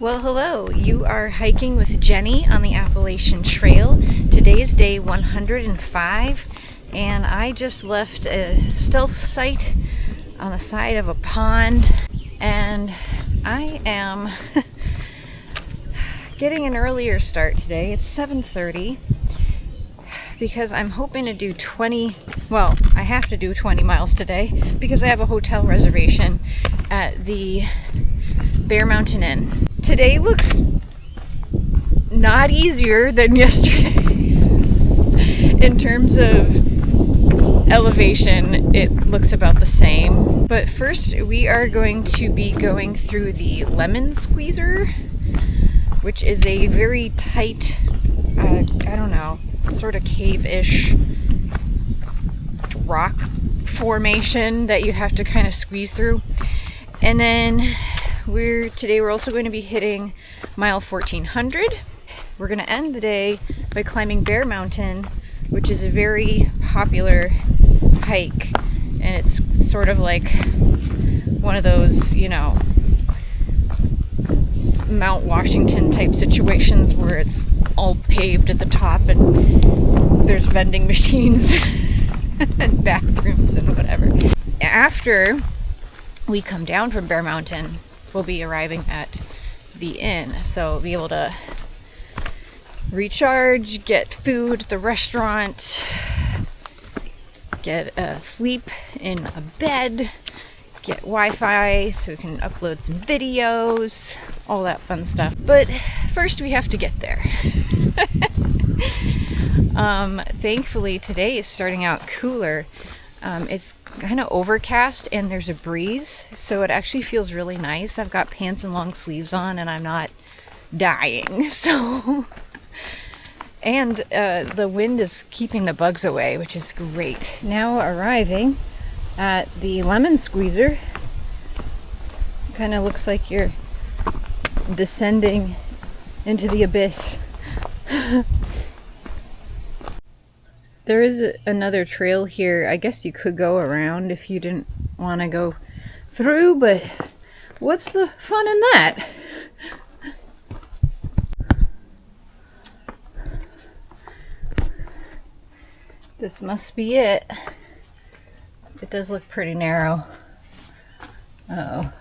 Well, hello. You are hiking with Jenny on the Appalachian Trail. Today is day 105, and I just left a stealth site on the side of a pond, and I am getting an earlier start today. It's 7:30 because I'm hoping to do I have to do 20 miles today because I have a hotel reservation at the Bear Mountain Inn. Today looks not easier than yesterday. In terms of elevation, it looks about the same. But first, we are going to be going through the lemon squeezer, which is a very tight, sort of cave-ish rock formation that you have to kind of squeeze through. And then today we're also going to be hitting mile 1400. We're going to end the day by climbing Bear Mountain, which is a very popular hike, and it's sort of like one of those, Mount Washington type situations where it's all paved at the top and there's vending machines and bathrooms and whatever. After we come down from Bear Mountain, we'll be arriving at the inn, so we'll be able to recharge, get food at the restaurant, get sleep in a bed, get Wi-Fi so we can upload some videos, all that fun stuff. But first we have to get there. Thankfully today is starting out cooler. It's kind of overcast and there's a breeze, so it actually feels really nice. I've got pants and long sleeves on and I'm not dying, so and the wind is keeping the bugs away, which is great. Now arriving at the lemon squeezer. Kind of looks like you're descending into the abyss. There is another trail here. I guess you could go around if you didn't want to go through, but what's the fun in that? This must be it. It does look pretty narrow. Uh-oh.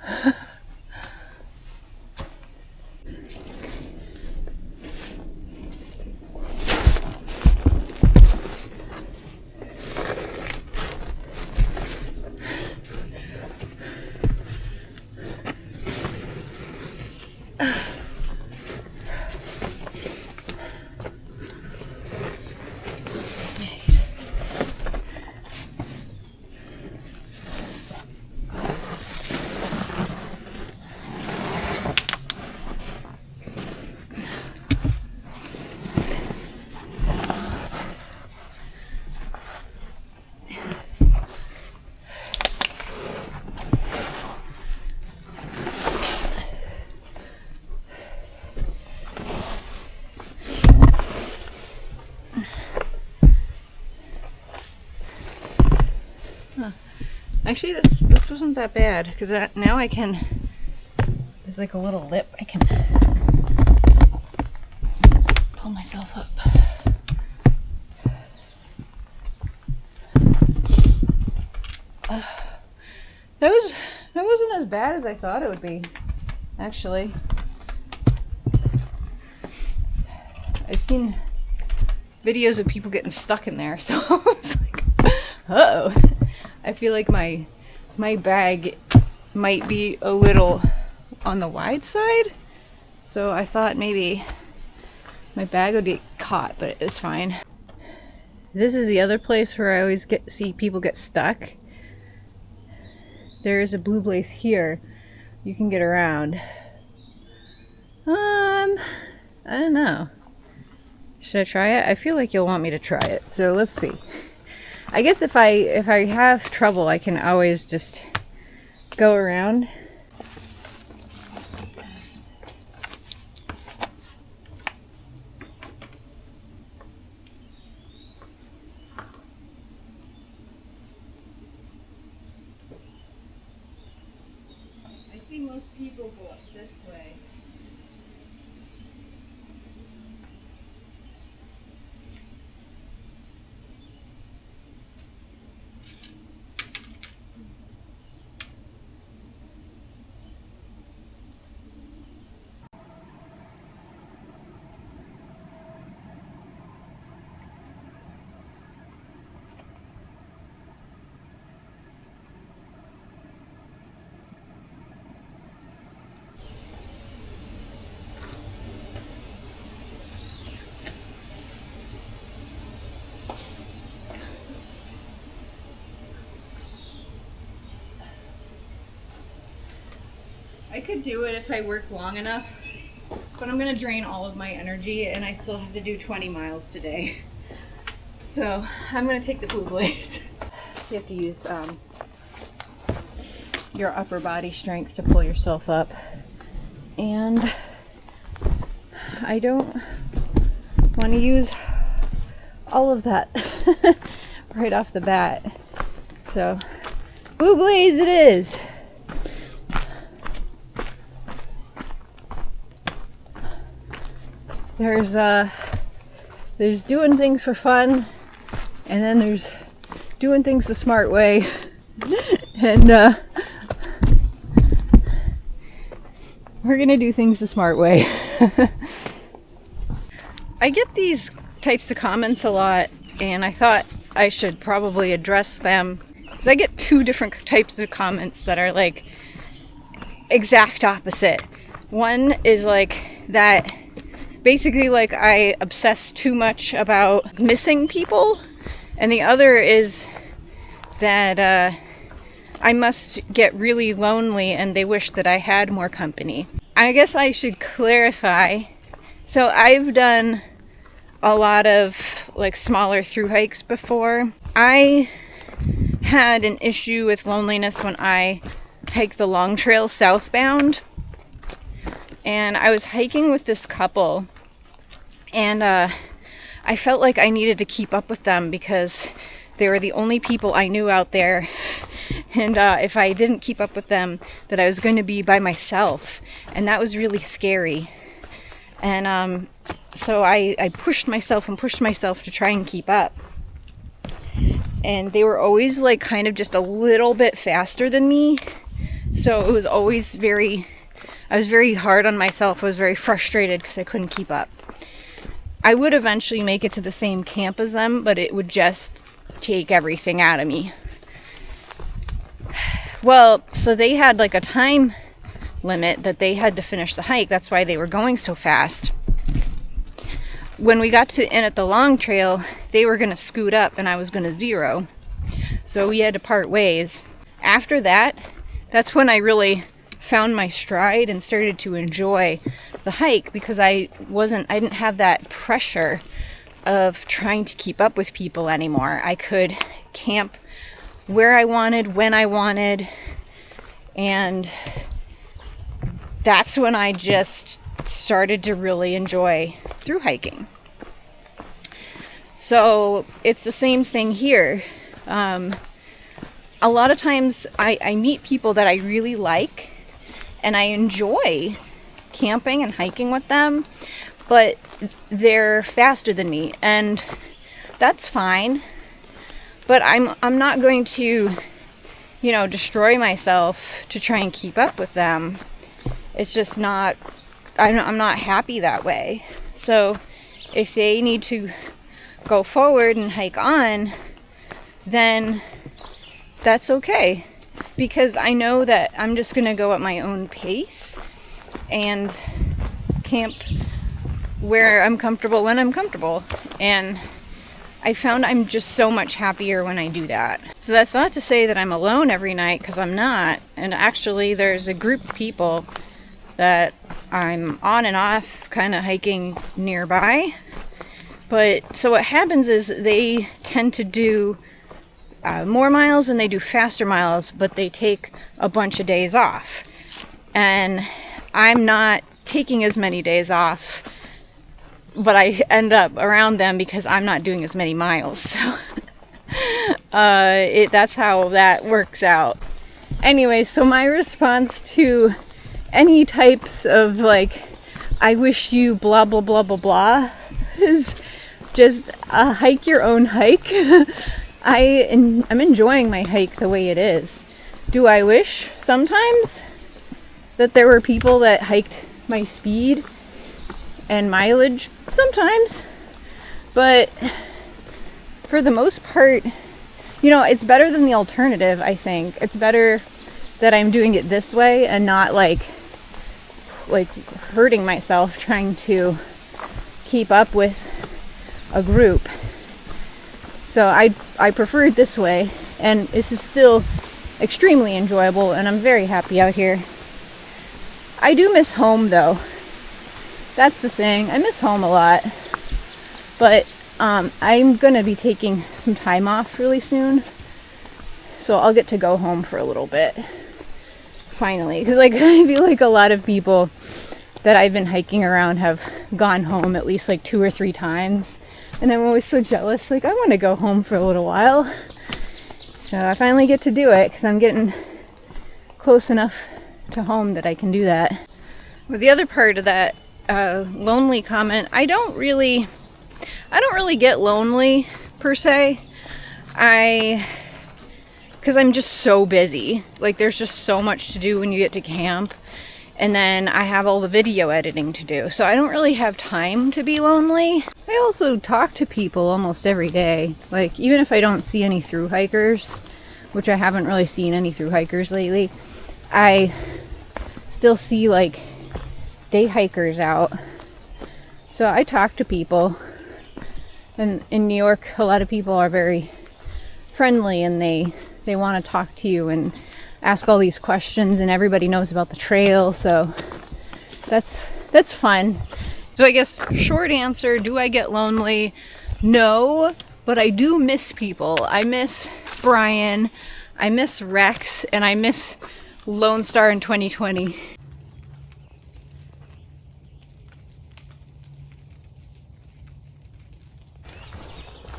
Actually, this wasn't that bad because now I can. There's like a little lip. I can pull myself up. That wasn't as bad as I thought it would be. Actually, I've seen videos of people getting stuck in there, so I was like, uh-oh. I feel like my bag might be a little on the wide side, so I thought maybe my bag would get caught, but it's fine. This is the other place where I always see people get stuck. There is a blue place here. You can get around. I don't know. Should I try it? I feel like you'll want me to try it, so let's see. I guess if I have trouble, I can always just go around. I see most people go up this way. I could do it if I work long enough, but I'm gonna drain all of my energy and I still have to do 20 miles today. So I'm gonna take the Blue Blaze. You have to use your upper body strength to pull yourself up. And I don't want to use all of that right off the bat. So Blue Blaze it is. There's doing things for fun, and then there's doing things the smart way. And we're gonna do things the smart way. I get these types of comments a lot, and I thought I should probably address them, because I get two different types of comments that are like exact opposite. One is like that basically like I obsess too much about missing people, and the other is that I must get really lonely and they wish that I had more company. I guess I should clarify. So I've done a lot of like smaller through hikes before. I had an issue with loneliness when I hiked the long trail southbound, and I was hiking with this couple, and I felt like I needed to keep up with them because they were the only people I knew out there, and if I didn't keep up with them, that I was going to be by myself, and that was really scary. And so I pushed myself to try and keep up, and they were always like kind of just a little bit faster than me, so it was always I was very hard on myself. I was very frustrated because I couldn't keep up. I would eventually make it to the same camp as them, but it would just take everything out of me. Well, so they had like a time limit that they had to finish the hike. That's why they were going so fast. When we got to in at the long trail, they were going to scoot up and I was going to zero. So we had to part ways. After that, that's when I really found my stride and started to enjoy the hike, because I didn't have that pressure of trying to keep up with people anymore. I could camp where I wanted, when I wanted, and that's when I just started to really enjoy through hiking. So it's the same thing here. A lot of times I meet people that I really like, and I enjoy camping and hiking with them, but they're faster than me, and that's fine. But I'm not going to, destroy myself to try and keep up with them. It's just not, I'm not happy that way. So if they need to go forward and hike on, then that's okay, because I know that I'm just going to go at my own pace and camp where I'm comfortable when I'm comfortable. And I found I'm just so much happier when I do that. So that's not to say that I'm alone every night, because I'm not. And actually there's a group of people that I'm on and off kind of hiking nearby. But so what happens is they tend to do more miles and they do faster miles, but they take a bunch of days off. And I'm not taking as many days off, but I end up around them because I'm not doing as many miles. So that's how that works out. Anyway, so my response to any types of like, I wish you blah blah blah blah blah, is just hike your own hike. I'm enjoying my hike the way it is. Do I wish sometimes that there were people that hiked my speed and mileage? Sometimes. But for the most part, it's better than the alternative, I think. It's better that I'm doing it this way and not like hurting myself trying to keep up with a group. So I prefer it this way, and this is still extremely enjoyable, and I'm very happy out here. I do miss home though. That's the thing. I miss home a lot. But I'm gonna be taking some time off really soon. So I'll get to go home for a little bit. Finally. Because like I feel like a lot of people that I've been hiking around have gone home at least like 2 or 3 times. And I'm always so jealous. Like I want to go home for a little while. So I finally get to do it because I'm getting close enough to home that I can do that. With the other part of that lonely comment, I don't really get lonely per se. Because I'm just so busy. Like there's just so much to do when you get to camp. And then I have all the video editing to do. So I don't really have time to be lonely. I also talk to people almost every day. Like even if I don't see any thru hikers, which I haven't really seen any thru hikers lately, I still see like day hikers out. So I talk to people. And in New York, a lot of people are very friendly and they want to talk to you and ask all these questions, and everybody knows about the trail, so that's fun. So I guess short answer, do I get lonely? No, but I do miss people. I miss Brian, I miss Rex, and I miss Lone Star in 2020.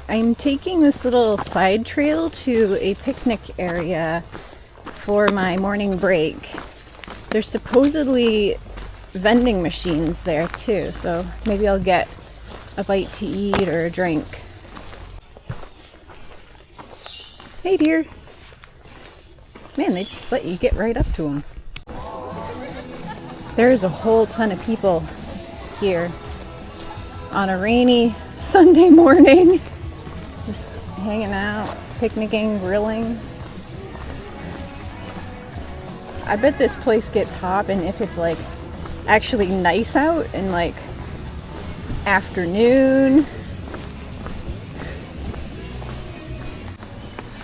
I'm taking this little side trail to a picnic area for my morning break. There's supposedly vending machines there too, so maybe I'll get a bite to eat or a drink. Hey dear. Man, they just let you get right up to them. There's a whole ton of people here on a rainy Sunday morning. Just hanging out, picnicking, grilling. I bet this place gets hopping if it's like actually nice out and like afternoon.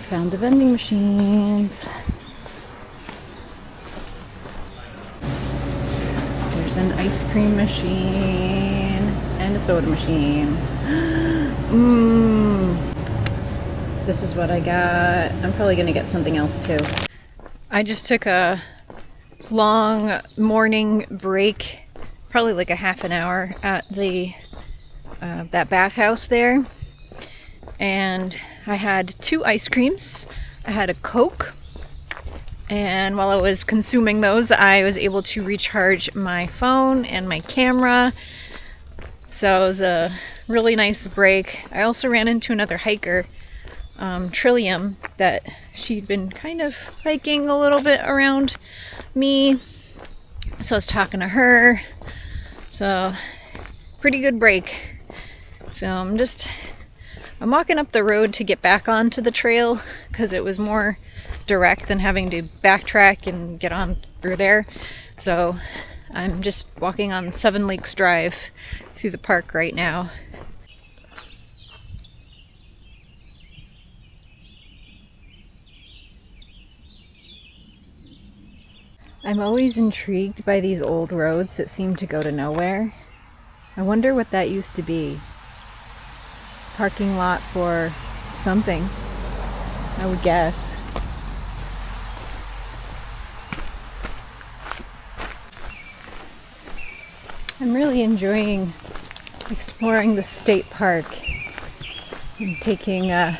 Found the vending machines. There's an ice cream machine and a soda machine. This is what I got. I'm probably gonna get something else too. I just took a long morning break, probably like a half an hour at the that bathhouse there, and I had 2 ice creams. I had a Coke, and while I was consuming those, I was able to recharge my phone and my camera. So it was a really nice break. I also ran into another hiker, Trillium, that she'd been kind of hiking a little bit around me. So I was talking to her. So pretty good break. So I'm walking up the road to get back onto the trail because it was more direct than having to backtrack and get on through there. So I'm just walking on 7 Lakes Drive through the park right now. I'm always intrigued by these old roads that seem to go to nowhere. I wonder what that used to be. Parking lot for something, I would guess. I'm really enjoying exploring the state park and taking a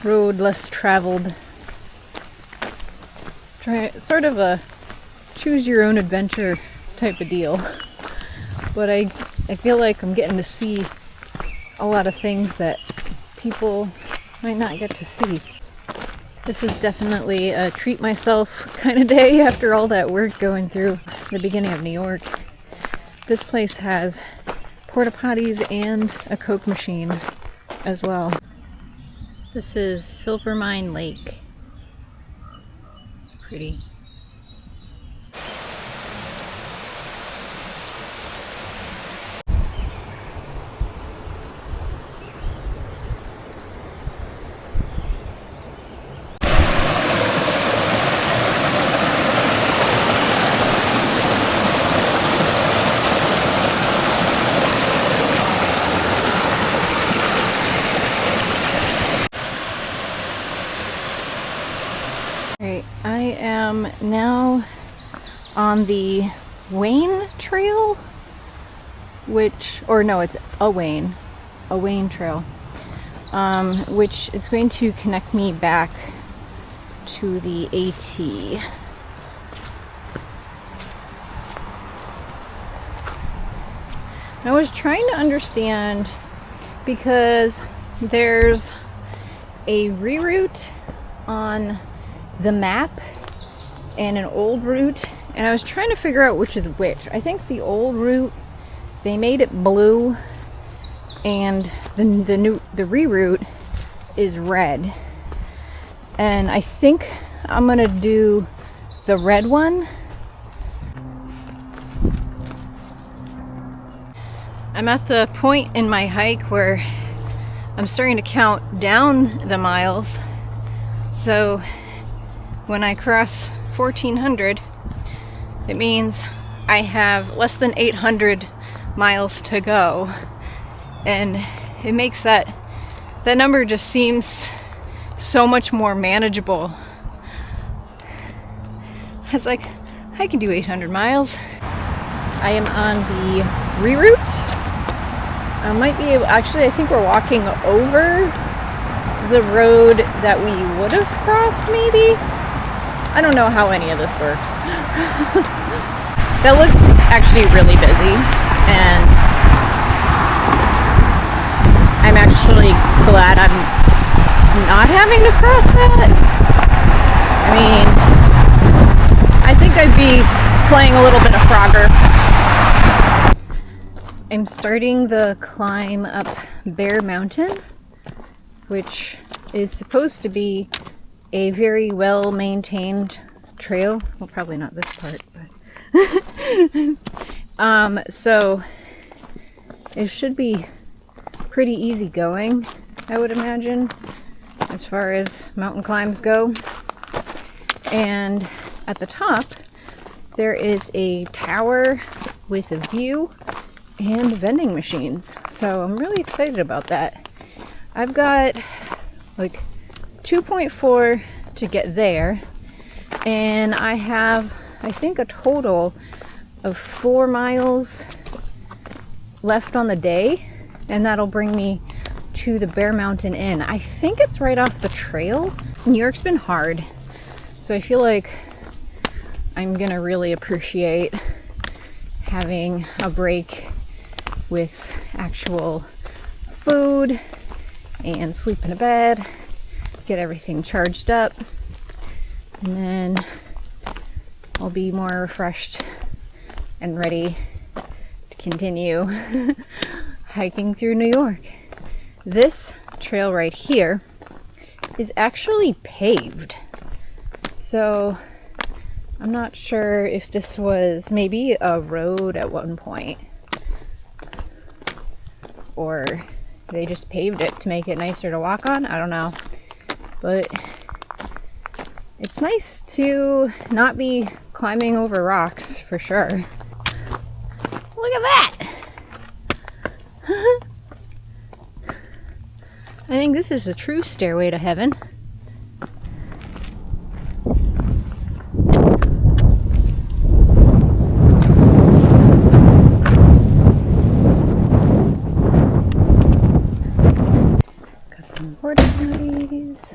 road less traveled. Sort of a choose your own adventure type of deal. But I feel like I'm getting to see a lot of things that people might not get to see. This is definitely a treat myself kind of day after all that work going through the beginning of New York. This place has porta potties and a Coke machine as well. This is Silver Mine Lake. It's pretty. on the Wayne Trail, it's a Wayne Trail, which is going to connect me back to the AT. I was trying to understand, because there's a reroute on the map and an old route, and I was trying to figure out which is which. I think the old route, they made it blue, and the reroute is red. And I think I'm gonna do the red one. I'm at the point in my hike where I'm starting to count down the miles. So when I cross 1400, it means I have less than 800 miles to go. And it makes that number just seems so much more manageable. It's like, I can do 800 miles. I am on the reroute. I might be able, actually, I think we're walking over the road that we would have crossed, maybe? I don't know how any of this works. That looks actually really busy, and I'm actually glad I'm not having to cross that. I mean, I think I'd be playing a little bit of Frogger. I'm starting the climb up Bear Mountain, which is supposed to be a very well maintained trail. Well, probably not this part, but so it should be pretty easy going, I would imagine, as far as mountain climbs go. And at the top there is a tower with a view and vending machines, so I'm really excited about that. I've got like 2.4 to get there, and I have, I think, a total of 4 miles left on the day, and that'll bring me to the Bear Mountain Inn. I think it's right off the trail. New York's been hard, so I feel like I'm gonna really appreciate having a break with actual food and sleep in a bed, get everything charged up, and then I'll be more refreshed and ready to continue hiking through New York. This trail right here is actually paved, so I'm not sure if this was maybe a road at one point, or they just paved it to make it nicer to walk on. I don't know, but it's nice to not be climbing over rocks, for sure. Look at that! I think this is the true stairway to heaven. Porta potties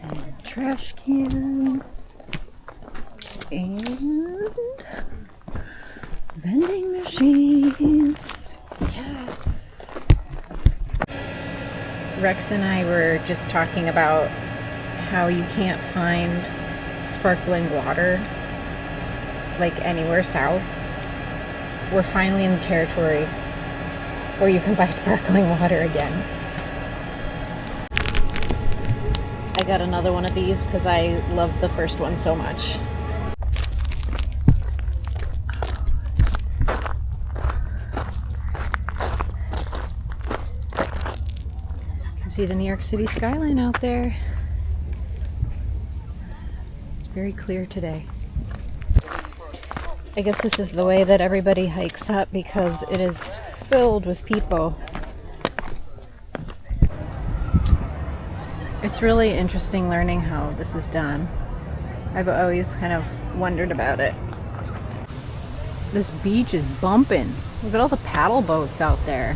and trash cans and vending machines. Yes. Rex and I were just talking about how you can't find sparkling water like anywhere south. We're finally in the territory where you can buy sparkling water again. I got another one of these because I loved the first one so much. You can see the New York City skyline out there. It's very clear today. I guess this is the way that everybody hikes up because it is filled with people. It's really interesting learning how this is done. I've always kind of wondered about it. This beach is bumping. Look at all the paddle boats out there.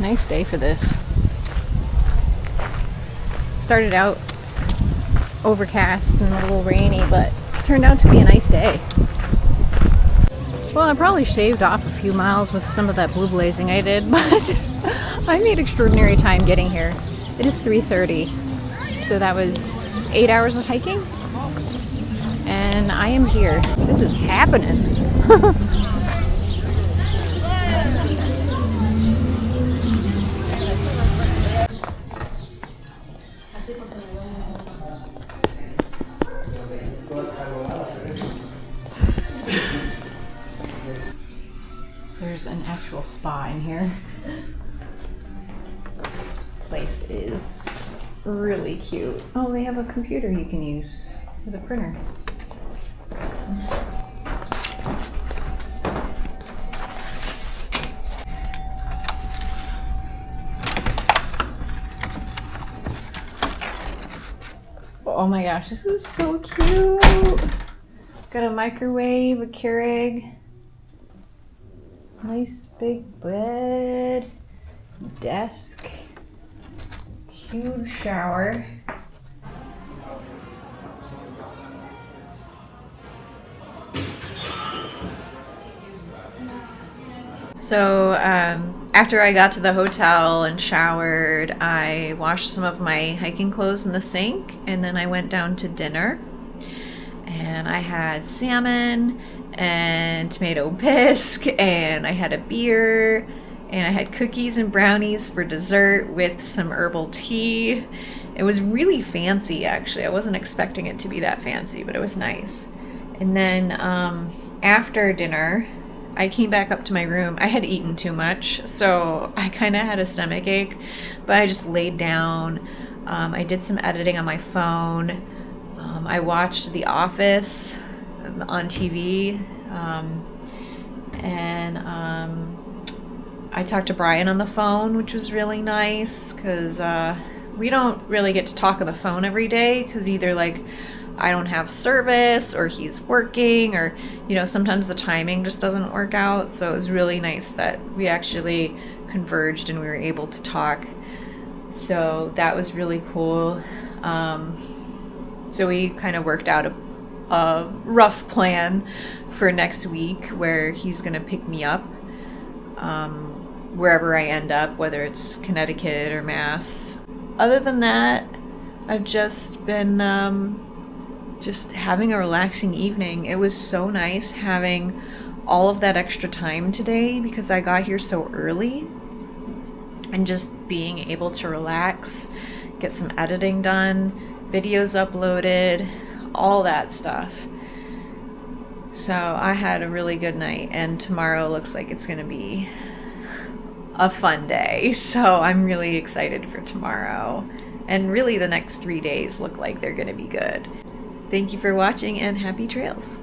Nice day for this. Started out overcast and a little rainy, but turned out to be a nice day. Well, I probably shaved off a few miles with some of that blue blazing I did, but I made extraordinary time getting here. It is 3:30, so that was 8 hours of hiking, and I am here. This is happening. There's an actual spa in here. This place is really cute. Oh, they have a computer you can use with a printer. Oh my gosh, this is so cute. Got a microwave, a Keurig. Nice big bed, desk, huge shower. So after I got to the hotel and showered, I washed some of my hiking clothes in the sink, and then I went down to dinner. And I had salmon and tomato bisque, and I had a beer, and I had cookies and brownies for dessert with some herbal tea. It was really fancy, actually. I wasn't expecting it to be that fancy, but it was nice. And then after dinner, I came back up to my room. I had eaten too much, so I kind of had a stomach ache, but I just laid down. I did some editing on my phone. I watched The Office on TV, and I talked to Brian on the phone, which was really nice, because we don't really get to talk on the phone every day, because either like I don't have service or he's working, or sometimes the timing just doesn't work out. So it was really nice that we actually converged and we were able to talk. So that was really cool. So we kind of worked out a rough plan for next week, where he's going to pick me up wherever I end up, whether it's Connecticut or Mass. Other than that, I've just been just having a relaxing evening. It was so nice having all of that extra time today, because I got here so early, and just being able to relax, get some editing done, videos uploaded, all that stuff. So I had a really good night, and tomorrow looks like it's going to be a fun day. So I'm really excited for tomorrow. And really the next 3 days look like they're going to be good. Thank you for watching, and happy trails.